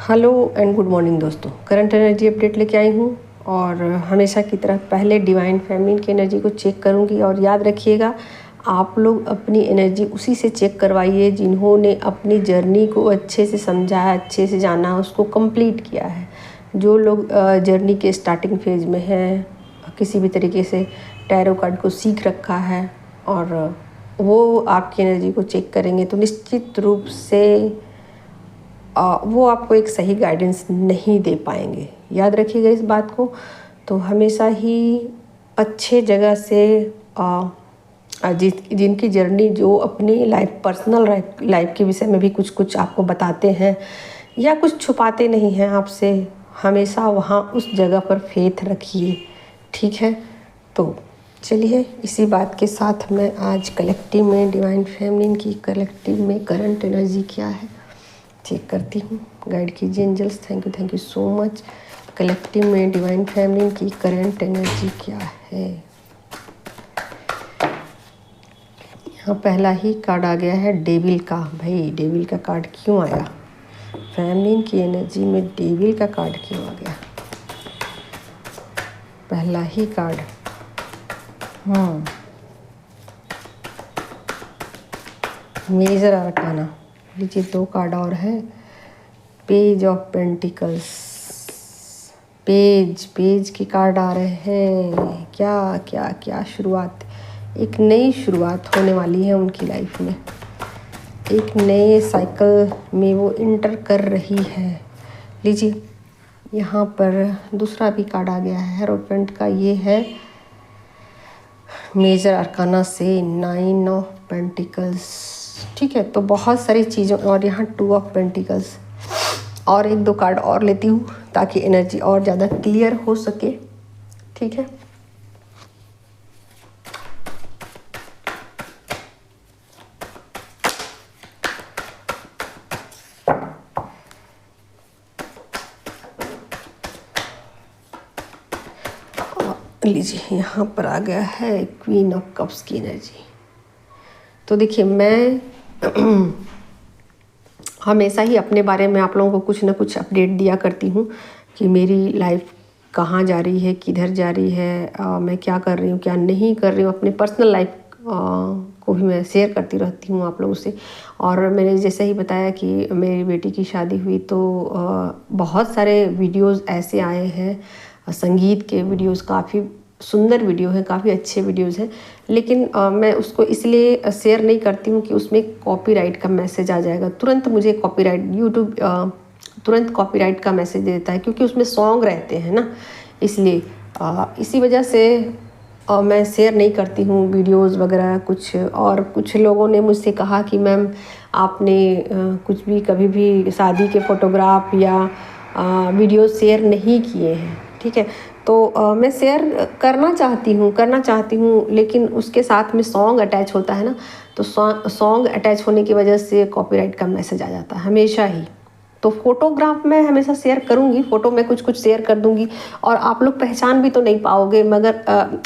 Hello and good morning दोस्तों। Current energy update लेके आई हूँ और हमेशा की तरह पहले डिवाइन फेमिनिन की एनर्जी को चेक करूँगी। और याद रखिएगा, आप लोग अपनी एनर्जी उसी से चेक करवाइए जिन्होंने अपनी जर्नी को अच्छे से समझा है, अच्छे से जाना, उसको कंप्लीट किया है। जो लोग जर्नी के स्टार्टिंग फेज में हैं, किसी भी तरीके से टैरो कार्ड को सीख रखा है और वो आपकी एनर्जी को चेक करेंगे तो निश्चित रूप से वो आपको एक सही गाइडेंस नहीं दे पाएंगे। याद रखिएगा इस बात को। तो हमेशा ही अच्छे जगह से जिनकी जर्नी जो अपनी लाइफ, पर्सनल लाइफ के विषय में भी कुछ कुछ आपको बताते हैं या कुछ छुपाते नहीं हैं आपसे, हमेशा वहाँ उस जगह पर फेथ रखिए। ठीक है, तो चलिए इसी बात के साथ मैं आज कलेक्टिव में डिवाइन फेमिनिन की कलेक्टिव में करंट एनर्जी क्या है चेक करती हूँ। गाइड कीजिए angels. Thank you so much. Collective में डिवाइन फेमिनिन की करंट एनर्जी क्या है। यहाँ पहला ही कार्ड आ गया है डेविल का। भाई डेविल का कार्ड क्यों आया? फेमिनिन की एनर्जी में डेविल का कार्ड क्यों आ गया? पहला ही कार्ड। मेजर आर्काना। लीजिए दो कार्ड और हैं। Page of pentacles. पेज के कार्ड आ रहे हैं। क्या क्या क्या शुरुआत, एक नई शुरुआत होने वाली है उनकी लाइफ में। एक नए साइकिल में वो इंटर कर रही है। लीजिए यहाँ पर दूसरा भी कार्ड आ गया है हेरोपेंट का। ये है मेजर आर्काना से 9 ऑफ पेंटिकल्स। ठीक है, तो बहुत सारी चीज़ों, और यहाँ 2 ऑफ पेंटिकल्स। और एक दो कार्ड और लेती हूँ ताकि एनर्जी और ज़्यादा क्लियर हो सके। ठीक है, लीजिए यहाँ पर आ गया है क्वीन ऑफ कप्स की एनर्जी। तो देखिए, मैं हमेशा ही अपने बारे में आप लोगों को कुछ ना कुछ अपडेट दिया करती हूँ कि मेरी लाइफ कहाँ जा रही है, किधर जा रही है, मैं क्या कर रही हूँ, क्या नहीं कर रही हूँ। अपने पर्सनल लाइफ को भी मैं शेयर करती रहती हूँ आप लोगों से। और मैंने जैसे ही बताया कि मेरी बेटी की शादी हुई तो बहुत सारे वीडियोज़ ऐसे आए हैं, संगीत के वीडियोज़, काफ़ी सुंदर वीडियो है, काफ़ी अच्छे वीडियोज़ हैं। लेकिन मैं उसको इसलिए शेयर नहीं करती हूँ कि उसमें कॉपीराइट का मैसेज आ जाएगा। तुरंत मुझे कॉपीराइट, यूट्यूब तुरंत कॉपीराइट का मैसेज देता है क्योंकि उसमें सॉन्ग रहते हैं ना, इसलिए इसी वजह से मैं शेयर नहीं करती हूँ वीडियोज़ वगैरह कुछ। और कुछ लोगों ने मुझसे कहा कि मैम आपने कुछ भी कभी भी शादी के फ़ोटोग्राफ या वीडियो शेयर नहीं किए हैं। ठीक है, तो मैं शेयर करना चाहती हूँ लेकिन उसके साथ में सॉन्ग अटैच होता है ना, तो सॉन्ग अटैच होने की वजह से कॉपीराइट का मैसेज आ जाता है हमेशा ही। तो फोटोग्राफ मैं हमेशा शेयर करूँगी, फ़ोटो में कुछ शेयर कर दूँगी और आप लोग पहचान भी तो नहीं पाओगे। मगर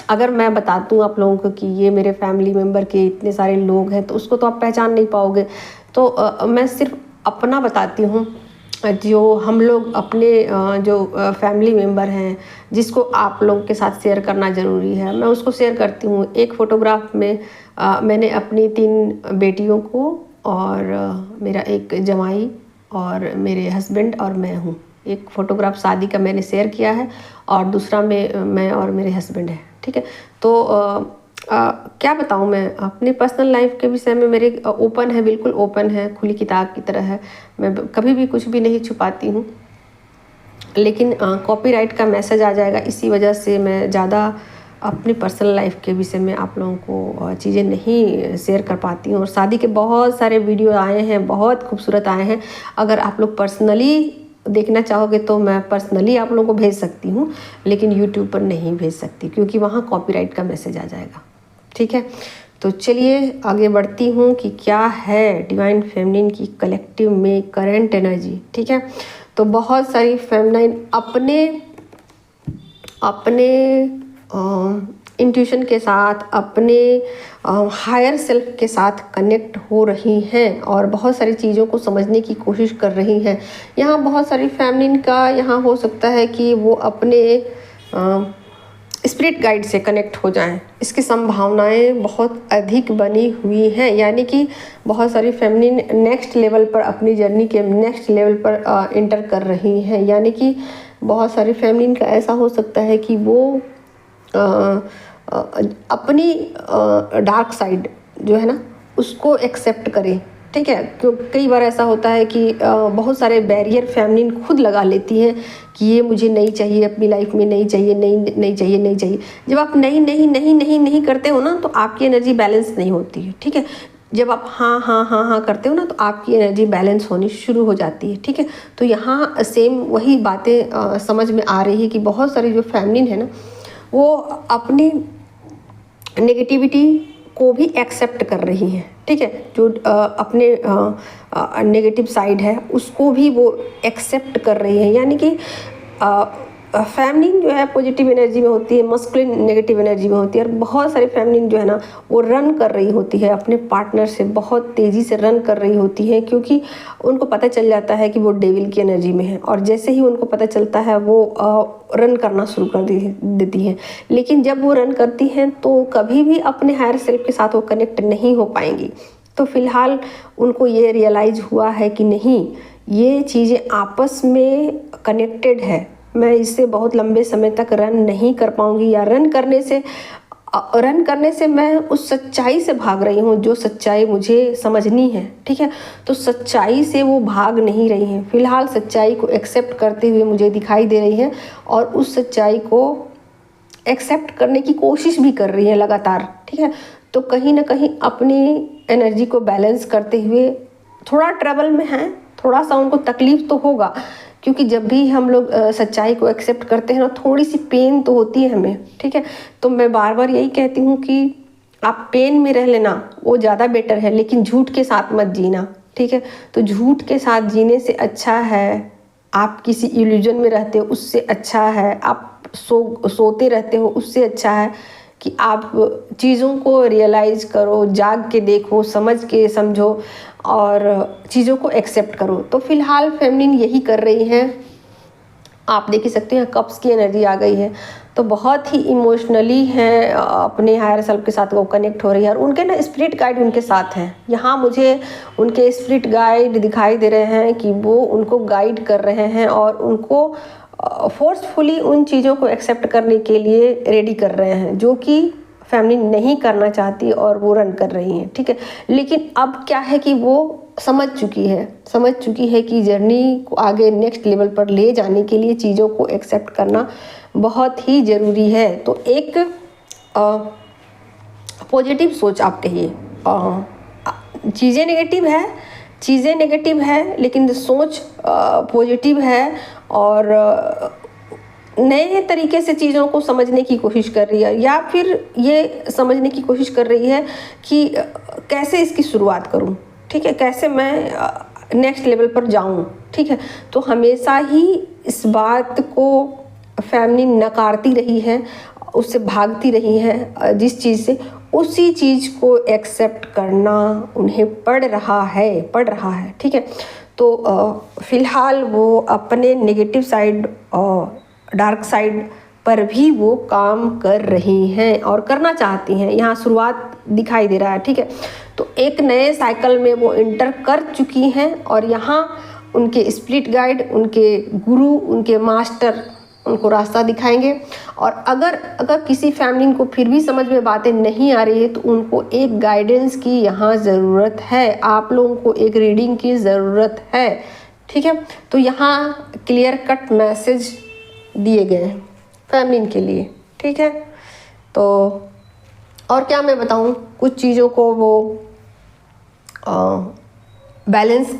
अगर मैं बता दूँ आप लोगों को कि ये मेरे फैमिली मेम्बर के इतने सारे लोग हैं तो उसको तो आप पहचान नहीं पाओगे। तो मैं सिर्फ अपना बताती हूँ, जो हम लोग अपने जो फैमिली मेम्बर हैं जिसको आप लोगों के साथ शेयर करना ज़रूरी है, मैं उसको शेयर करती हूँ। एक फ़ोटोग्राफ में मैंने अपनी 3 बेटियों को और मेरा एक जमाई और मेरे हस्बैंड और मैं हूँ, एक फ़ोटोग्राफ शादी का मैंने शेयर किया है और दूसरा में मैं और मेरे हस्बैंड है। ठीक है, तो क्या बताऊँ, मैं अपनी पर्सनल लाइफ के विषय में मेरे ओपन है, बिल्कुल ओपन है, खुली किताब की तरह है। मैं कभी भी कुछ भी नहीं छुपाती हूँ। लेकिन कॉपीराइट का मैसेज आ जाएगा, इसी वजह से मैं ज़्यादा अपनी पर्सनल लाइफ के विषय में आप लोगों को चीज़ें नहीं शेयर कर पाती हूँ। और शादी के बहुत सारे वीडियो आए हैं, बहुत खूबसूरत आए हैं। अगर आप लोग पर्सनली देखना चाहोगे तो मैं पर्सनली आप लोगों को भेज सकती हूँ, लेकिन यूट्यूब पर नहीं भेज सकती क्योंकि वहाँ कॉपीराइट का मैसेज आ जाएगा। ठीक है, तो चलिए आगे बढ़ती हूँ कि क्या है डिवाइन फेमिनिन की कलेक्टिव में करंट एनर्जी। ठीक है, तो बहुत सारी फेमिनिन अपने इंट्यूशन के साथ, अपने हायर सेल्फ के साथ कनेक्ट हो रही हैं और बहुत सारी चीज़ों को समझने की कोशिश कर रही हैं। यहाँ बहुत सारी फैमिलीन का यहाँ हो सकता है कि वो अपने स्पिरिट गाइड से कनेक्ट हो जाएं। इसकी संभावनाएं बहुत अधिक बनी हुई हैं, यानी कि बहुत सारी फैमिलीन नेक्स्ट लेवल पर, अपनी जर्नी के नेक्स्ट लेवल पर इंटर कर रही हैं। यानी कि बहुत सारी फैमिलीन का ऐसा हो सकता है कि वो अपनी डार्क साइड जो है ना उसको एक्सेप्ट करें। ठीक है, क्यों कई बार ऐसा होता है कि बहुत सारे बैरियर फैमिलीन खुद लगा लेती हैं कि ये मुझे नहीं चाहिए, अपनी लाइफ में नहीं चाहिए, नहीं चाहिए, नहीं चाहिए। जब आप नहीं नहीं नहीं नहीं नहीं करते हो ना तो आपकी एनर्जी बैलेंस नहीं होती है। ठीक है, जब आप हाँ हाँ हाँ हाँ करते हो ना तो आपकी एनर्जी बैलेंस होनी शुरू हो जाती है। ठीक है, तो यहाँ सेम वही बातें समझ में आ रही है कि बहुत सारी जो फैमिलीन है ना वो अपनी नेगेटिविटी को भी एक्सेप्ट कर रही हैं। ठीक है, जो अपने नेगेटिव साइड है उसको भी वो एक्सेप्ट कर रही है। यानी कि फैमिलीन जो है पॉजिटिव एनर्जी में होती है, मस्कुलिन नेगेटिव एनर्जी में होती है, और बहुत सारी फैमिलीन जो है ना वो रन कर रही होती है अपने पार्टनर से, बहुत तेज़ी से रन कर रही होती है, क्योंकि उनको पता चल जाता है कि वो डेविल की एनर्जी में है। और जैसे ही उनको पता चलता है वो रन करना शुरू कर देती हैं। लेकिन जब वो रन करती हैं तो कभी भी अपने हायर सेल्फ के साथ वो कनेक्ट नहीं हो पाएंगी। तो फिलहाल उनको ये रियलाइज़ हुआ है कि नहीं, ये चीज़ें आपस में कनेक्टेड है, मैं इससे बहुत लंबे समय तक रन नहीं कर पाऊंगी, या रन करने से मैं उस सच्चाई से भाग रही हूँ जो सच्चाई मुझे समझनी है। ठीक है, तो सच्चाई से वो भाग नहीं रही हैं, फिलहाल सच्चाई को एक्सेप्ट करते हुए मुझे दिखाई दे रही हैं और उस सच्चाई को एक्सेप्ट करने की कोशिश भी कर रही हैं लगातार। ठीक है, तो कहीं ना कहीं अपनी एनर्जी को बैलेंस करते हुए थोड़ा ट्रबल में हैं, थोड़ा सा उनको तकलीफ तो होगा, क्योंकि जब भी हम लोग सच्चाई को एक्सेप्ट करते हैं ना थोड़ी सी पेन तो होती है हमें। ठीक है, तो मैं बार बार यही कहती हूँ कि आप पेन में रह लेना वो ज़्यादा बेटर है, लेकिन झूठ के साथ मत जीना। ठीक है, तो झूठ के साथ जीने से अच्छा है आप किसी इल्यूजन में रहते हो, उससे अच्छा है आप सोते रहते हो, उससे अच्छा है कि आप चीज़ों को रियलाइज़ करो, जाग के देखो, समझ के समझो और चीज़ों को एक्सेप्ट करो। तो फिलहाल फेमिनिन यही कर रही हैं। आप देख ही सकते हैं कप्स की एनर्जी आ गई है, तो बहुत ही इमोशनली हैं, अपने हायर सेल्फ के साथ वो कनेक्ट हो रही है और उनके ना स्पिरिट गाइड उनके साथ हैं। यहाँ मुझे उनके स्पिरिट गाइड दिखाई दे रहे हैं कि वो उनको गाइड कर रहे हैं और उनको फोर्सफुली उन चीज़ों को एक्सेप्ट करने के लिए रेडी कर रहे हैं जो कि फैमिली नहीं करना चाहती और वो रन कर रही हैं। ठीक है, लेकिन अब क्या है कि वो समझ चुकी है कि जर्नी को आगे नेक्स्ट लेवल पर ले जाने के लिए चीज़ों को एक्सेप्ट करना बहुत ही ज़रूरी है। तो एक पॉजिटिव सोच आप कहिए, चीज़ें नेगेटिव है लेकिन सोच पॉजिटिव है और नए तरीके से चीज़ों को समझने की कोशिश कर रही है, या फिर ये समझने की कोशिश कर रही है कि कैसे इसकी शुरुआत करूं। ठीक है, कैसे मैं नेक्स्ट लेवल पर जाऊं। ठीक है, तो हमेशा ही इस बात को फैमिली नकारती रही है, उससे भागती रही है जिस चीज़ से, उसी चीज़ को एक्सेप्ट करना उन्हें पड़ रहा है। ठीक है, तो फिलहाल वो अपने नेगेटिव साइड और डार्क साइड पर भी वो काम कर रही हैं और करना चाहती हैं। यहाँ शुरुआत दिखाई दे रहा है। ठीक है, तो एक नए साइकिल में वो इंटर कर चुकी हैं और यहाँ उनके स्पिरिट गाइड, उनके गुरु, उनके मास्टर उनको रास्ता दिखाएंगे। और अगर किसी फैमिली को फिर भी समझ में बातें नहीं आ रही है तो उनको एक गाइडेंस की यहाँ ज़रूरत है, आप लोगों को एक रीडिंग की ज़रूरत है। ठीक है, तो यहाँ क्लियर कट मैसेज दिए गए हैं फैमिली के लिए। ठीक है, तो और क्या मैं बताऊँ, कुछ चीज़ों को वो बैलेंस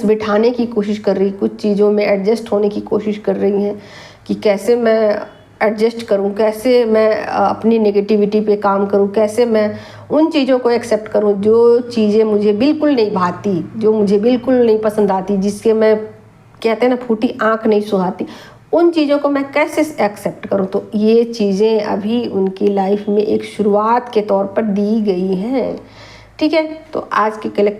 बिठाने की कोशिश कर रही, कुछ चीज़ों में एडजस्ट होने की कोशिश कर रही हैं कि कैसे मैं एडजस्ट करूं, कैसे मैं अपनी नेगेटिविटी पे काम करूं, कैसे मैं उन चीज़ों को एक्सेप्ट करूं जो चीज़ें मुझे बिल्कुल नहीं भाती, जो मुझे बिल्कुल नहीं पसंद आती, जिसके मैं कहते हैं ना फूटी आँख नहीं सुहाती, उन चीज़ों को मैं कैसे एक्सेप्ट करूँ। तो ये चीज़ें अभी उनकी लाइफ में एक शुरुआत के तौर पर दी गई हैं, ठीक है। तो आज के कलेक्टिव